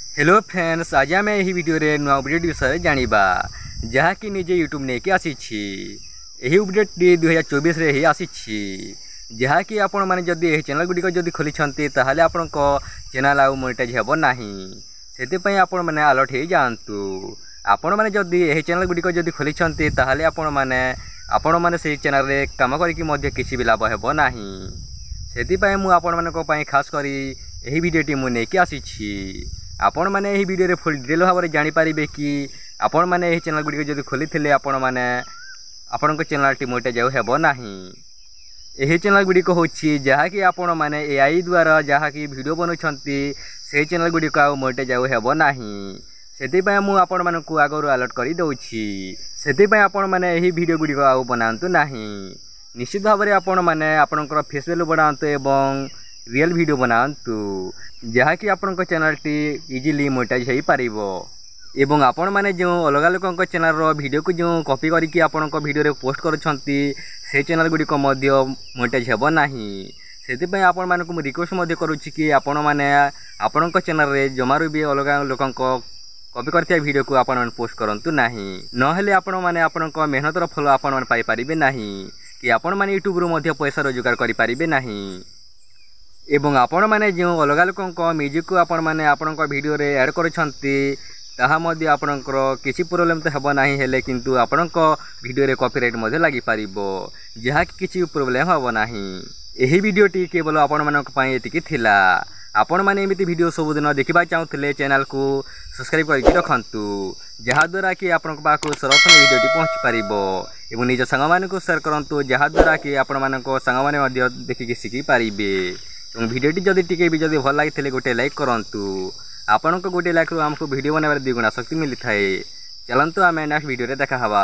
Hello friends, आज आम यही वीडियो रे नुआ अपडेट विषय जानिबा जहाँकि निजे यूट्यूब नेकी आसीछि। यही अपडेट 2024 रे ही आसीछि जहाँकि आपण माने जदि यही चैनल गुडिक जदि खोली छंती ताहाले आपनको चैनल आउ मोनेटाइज हेबो नाही। सेते पई आपण माने अलर्ट हे जानतु। आपण माने जदि यही चैनल गुडिक जदि खोली छंती ताहाले आपण माने से चैनल रे काम करिकि मध्ये किछि भी लाभ हेबो नाही। सेति पई मु आपण मानको पई खास करी यही वीडियोटी मु नेकी आसीछि। आपण माने यही वीडियो रे फुल डिटेल भाव में जानी पारिबे कि आपण माने यही चैनल गुडी जदि खोली थिले आपण माने आपणको चैनल टी मोनेटाइज हेबो नाही। यही चैनल गुडी को होछि जहाँकि आपण माने एआई द्वारा जहाँकि वीडियो बनौछंती से चैनल गुडी को मोनेटाइज हेबो नाही। सेति पय मु आपण मानकु आगरु अलर्ट करि दउछि। सेति पय आपण माने यही वीडियो गुडी को आउ बनांतु नाही। निश्चित भाव में आपण माने आपणकर फेस वैल्यू बढ़ांतु एवं रियल वीडियो बनांतु जहाँकि आपणको चैनल टी इजीली मोनेटाइज हो पारिबो। एवं आपण माने जो अलग लोकंक चैनल रो वीडियो को जो कॉपी करके आपणको वीडियो रे पोस्ट करछंती से चैनल गुडी को मध्य मोनेटाइज हेबो नाही। सेति पय आपण मानकु मु रिक्वेस्ट मध्य करूछि कि आपण माने आपणको चैनल रे जमारु भी अलग लोकंक कॉपी करथिया वीडियो को आपण माने पोस्ट करंतु नाही। न हेले आपण माने आपणको मेहनत रो फल आपण माने पाई परिबे नाही कि आपण माने यूट्यूब रो मध्य पैसा रोजगार करि परिबे नाही। एवं आपण माने जो अलग लोकंक म्यूजिक को आपण माने आपणको वीडियो रे ऐड करछंती ताहा मध्ये आपणकर किछि प्रॉब्लम तो हेबो नाही। हेले किंतु आपणको वीडियो रे कॉपीराइट मध्ये लागि पारिबो जहा किछि प्रॉब्लम हेबो नाही। एही वीडियोटी केवल आपण मानक पई एतिकी थिला। आपण माने एमिति वीडियो सब दिन देखिबा चाहुथिले चैनल को सब्सक्राइब करके रखंतु जहा द्वारा कि आपणको पाखु सर्वप्रथम वीडियोटी पहुंच पारिबो एवं निज संग मानकु शेयर करंतु जहा द्वारा कि आपण मानक संग माने मध्ये देखि सिखि पारिबे। एवं वीडियोटी जदि टिके भी जदि भल लागिथिले गोटे लाइक करंतु। आपनको गोटे लाइक रु हमको वीडियो बनाबार 2 गुणा शक्ति मिली थाए। चलंतु आमे नेक्स्ट वीडियो रे देखा हवा।